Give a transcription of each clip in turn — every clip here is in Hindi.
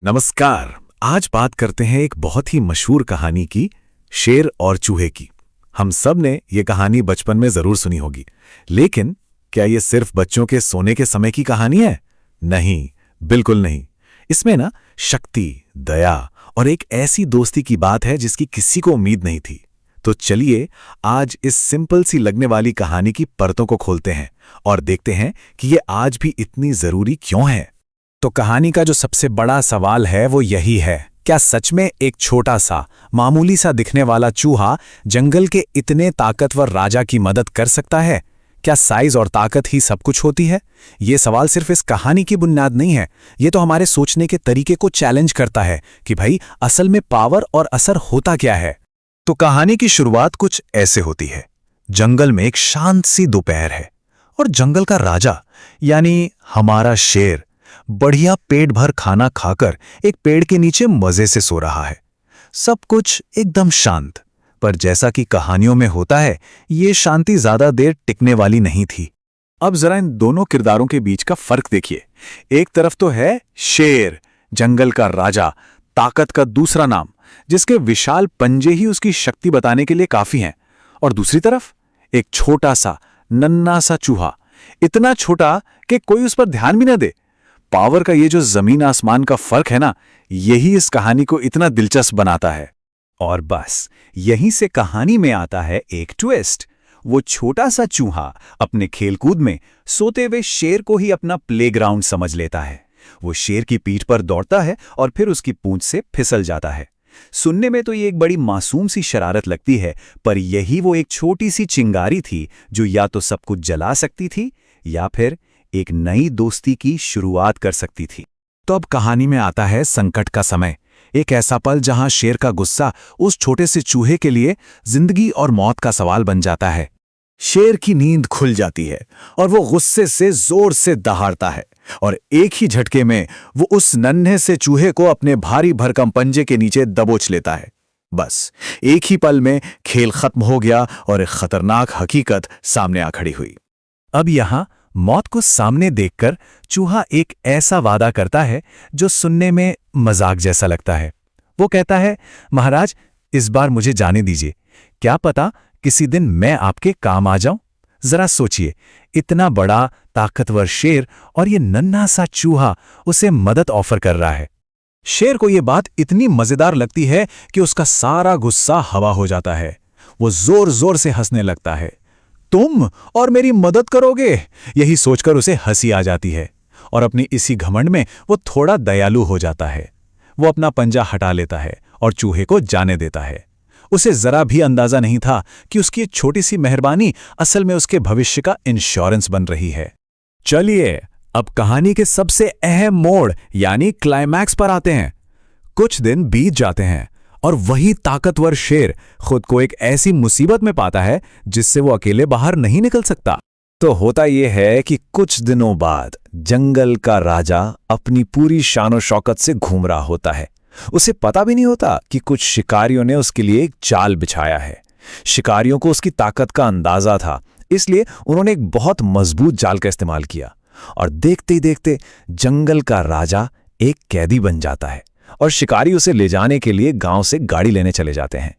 नमस्कार। आज बात करते हैं एक बहुत ही मशहूर कहानी की, शेर और चूहे की। हम सब ने ये कहानी बचपन में जरूर सुनी होगी, लेकिन क्या ये सिर्फ बच्चों के सोने के समय की कहानी है? नहीं, बिल्कुल नहीं। इसमें ना शक्ति, दया और एक ऐसी दोस्ती की बात है जिसकी किसी को उम्मीद नहीं थी। तो चलिए आज इस सिंपल सी लगने वाली कहानी की परतों को खोलते हैं और देखते हैं कि ये आज भी इतनी जरूरी क्यों है। तो कहानी का जो सबसे बड़ा सवाल है वो यही है, क्या सच में एक छोटा सा मामूली सा दिखने वाला चूहा जंगल के इतने ताकतवर राजा की मदद कर सकता है? क्या साइज और ताकत ही सब कुछ होती है? ये सवाल सिर्फ इस कहानी की बुनियाद नहीं है, ये तो हमारे सोचने के तरीके को चैलेंज करता है कि भाई असल में पावर और असर होता क्या है। तो कहानी की शुरुआत कुछ ऐसे होती है। जंगल में एक शांत सी दोपहर है और जंगल का राजा यानी हमारा शेर बढ़िया पेट भर खाना खाकर एक पेड़ के नीचे मजे से सो रहा है। सब कुछ एकदम शांत, पर जैसा कि कहानियों में होता है, ये शांति ज्यादा देर टिकने वाली नहीं थी। अब जरा इन दोनों किरदारों के बीच का फर्क देखिए। एक तरफ तो है शेर, जंगल का राजा, ताकत का दूसरा नाम, जिसके विशाल पंजे ही उसकी शक्ति बताने के लिए काफी हैं। और दूसरी तरफ एक छोटा सा नन्हा सा चूहा, इतना छोटा कि कोई उस पर ध्यान भी न दे। पावर का ये जो जमीन आसमान का फर्क है ना, यही इस कहानी को इतना दिलचस्प बनाता है। और बस यहीं से कहानी में आता है एक ट्विस्ट। वो छोटा सा चूहा अपने खेलकूद में सोते हुए शेर को ही अपना प्लेग्राउंड समझ लेता है। वो शेर की पीठ पर दौड़ता है और फिर उसकी पूंछ से फिसल जाता है। सुनने में तो ये एक बड़ी मासूम सी शरारत लगती है, पर यही वो एक छोटी सी चिंगारी थी जो या तो सब कुछ जला सकती थी या फिर एक नई दोस्ती की शुरुआत कर सकती थी। तो अब कहानी में आता है संकट का समय, एक ऐसा पल जहां शेर का गुस्सा उस छोटे से चूहे के लिए जिंदगी और मौत का सवाल बन जाता है। शेर की नींद खुल जाती है और वो गुस्से से जोर से दहाड़ता है और एक ही झटके में वो उस नन्हे से चूहे को अपने भारी भरकम पंजे के नीचे दबोच लेता है। बस एक ही पल में खेल खत्म हो गया और एक खतरनाक हकीकत सामने आ खड़ी हुई। अब यहां मौत को सामने देखकर चूहा एक ऐसा वादा करता है जो सुनने में मजाक जैसा लगता है। वो कहता है, महाराज इस बार मुझे जाने दीजिए, क्या पता किसी दिन मैं आपके काम आ जाऊं। जरा सोचिए, इतना बड़ा ताकतवर शेर और ये नन्हा सा चूहा उसे मदद ऑफर कर रहा है। शेर को ये बात इतनी मजेदार लगती है कि उसका सारा गुस्सा हवा हो जाता है। वो जोर जोर से हंसने लगता है। तुम और मेरी मदद करोगे, यही सोचकर उसे हंसी आ जाती है और अपनी इसी घमंड में वो थोड़ा दयालु हो जाता है। वो अपना पंजा हटा लेता है और चूहे को जाने देता है। उसे जरा भी अंदाजा नहीं था कि उसकी एक छोटी सी मेहरबानी असल में उसके भविष्य का इंश्योरेंस बन रही है। चलिए अब कहानी के सबसे अहम मोड़ यानी क्लाइमैक्स पर आते हैं। कुछ दिन बीत जाते हैं और वही ताकतवर शेर खुद को एक ऐसी मुसीबत में पाता है जिससे वो अकेले बाहर नहीं निकल सकता। तो होता यह है कि कुछ दिनों बाद जंगल का राजा अपनी पूरी शानो शौकत से घूम रहा होता है। उसे पता भी नहीं होता कि कुछ शिकारियों ने उसके लिए एक जाल बिछाया है। शिकारियों को उसकी ताकत का अंदाजा था, इसलिए उन्होंने एक बहुत मजबूत जाल का इस्तेमाल किया और देखते ही देखते जंगल का राजा एक कैदी बन जाता है और शिकारी उसे ले जाने के लिए गांव से गाड़ी लेने चले जाते हैं।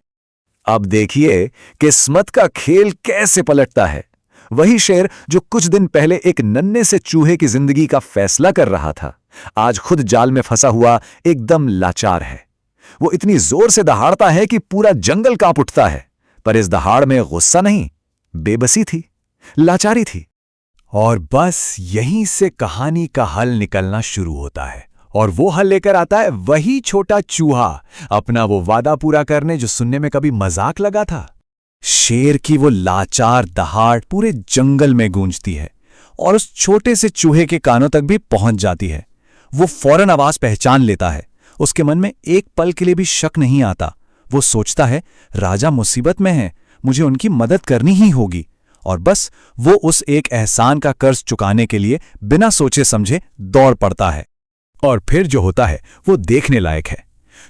अब देखिए किस्मत का खेल कैसे पलटता है। वही शेर जो कुछ दिन पहले एक नन्हे से चूहे की जिंदगी का फैसला कर रहा था, आज खुद जाल में फंसा हुआ एकदम लाचार है। वो इतनी जोर से दहाड़ता है कि पूरा जंगल कांप उठता है, पर इस दहाड़ में गुस्सा नहीं, बेबसी थी, लाचारी थी। और बस यहीं से कहानी का हल निकलना शुरू होता है और वो हल लेकर आता है वही छोटा चूहा, अपना वो वादा पूरा करने जो सुनने में कभी मजाक लगा था। शेर की वो लाचार दहाड़ पूरे जंगल में गूंजती है और उस छोटे से चूहे के कानों तक भी पहुंच जाती है। वो फौरन आवाज पहचान लेता है। उसके मन में एक पल के लिए भी शक नहीं आता। वो सोचता है राजा मुसीबत में है, मुझे उनकी मदद करनी ही होगी। और बस वो उस एक एहसान का कर्ज चुकाने के लिए बिना सोचे समझे दौड़ पड़ता है। और फिर जो होता है वो देखने लायक है।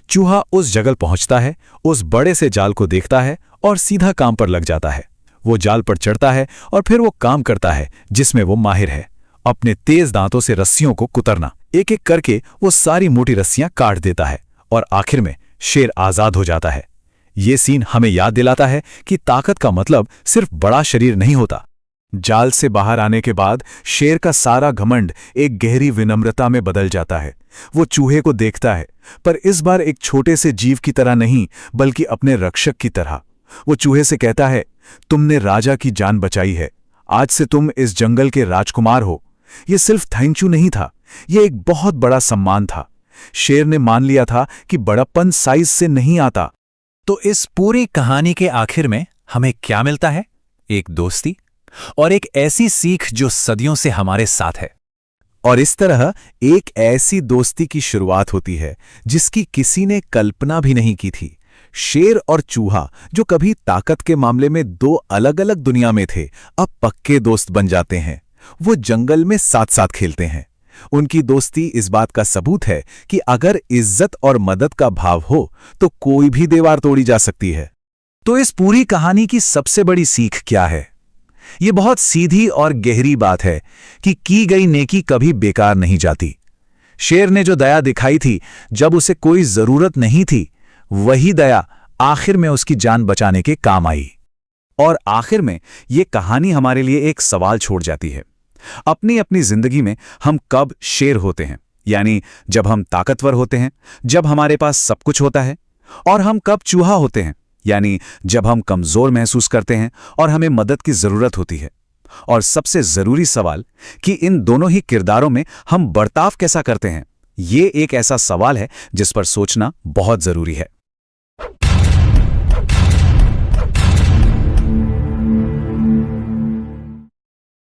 चूहा उस जगह पहुंचता है, उस बड़े से जाल को देखता है और सीधा काम पर लग जाता है। वो जाल पर चढ़ता है और फिर वो काम करता है जिसमें वो माहिर है, अपने तेज दांतों से रस्सियों को कुतरना। एक एक करके वो सारी मोटी रस्सियां काट देता है और आखिर में शेर आजाद हो जाता है। ये सीन हमें याद दिलाता है कि ताकत का मतलब सिर्फ बड़ा शरीर नहीं होता। जाल से बाहर आने के बाद शेर का सारा घमंड एक गहरी विनम्रता में बदल जाता है। वो चूहे को देखता है, पर इस बार एक छोटे से जीव की तरह नहीं, बल्कि अपने रक्षक की तरह। वो चूहे से कहता है, तुमने राजा की जान बचाई है, आज से तुम इस जंगल के राजकुमार हो। ये सिर्फ थैंक यू नहीं था, ये एक बहुत बड़ा सम्मान था। शेर ने मान लिया था कि बड़प्पन साइज से नहीं आता। तो इस पूरी कहानी के आखिर में हमें क्या मिलता है? एक दोस्ती और एक ऐसी सीख जो सदियों से हमारे साथ है। और इस तरह एक ऐसी दोस्ती की शुरुआत होती है जिसकी किसी ने कल्पना भी नहीं की थी। शेर और चूहा, जो कभी ताकत के मामले में दो अलग अलग दुनिया में थे, अब पक्के दोस्त बन जाते हैं। वो जंगल में साथ साथ खेलते हैं। उनकी दोस्ती इस बात का सबूत है कि अगर इज्जत और मदद का भाव हो तो कोई भी दीवार तोड़ी जा सकती है। तो इस पूरी कहानी की सबसे बड़ी सीख क्या है? ये बहुत सीधी और गहरी बात है कि की गई नेकी कभी बेकार नहीं जाती। शेर ने जो दया दिखाई थी जब उसे कोई जरूरत नहीं थी, वही दया आखिर में उसकी जान बचाने के काम आई। और आखिर में ये कहानी हमारे लिए एक सवाल छोड़ जाती है। अपनी अपनी जिंदगी में हम कब शेर होते हैं, यानी जब हम ताकतवर होते हैं, जब हमारे पास सब कुछ होता है, और हम कब चूहा होते हैं, यानी जब हम कमजोर महसूस करते हैं और हमें मदद की जरूरत होती है। और सबसे जरूरी सवाल कि इन दोनों ही किरदारों में हम बर्ताव कैसा करते हैं, ये एक ऐसा सवाल है जिस पर सोचना बहुत जरूरी है।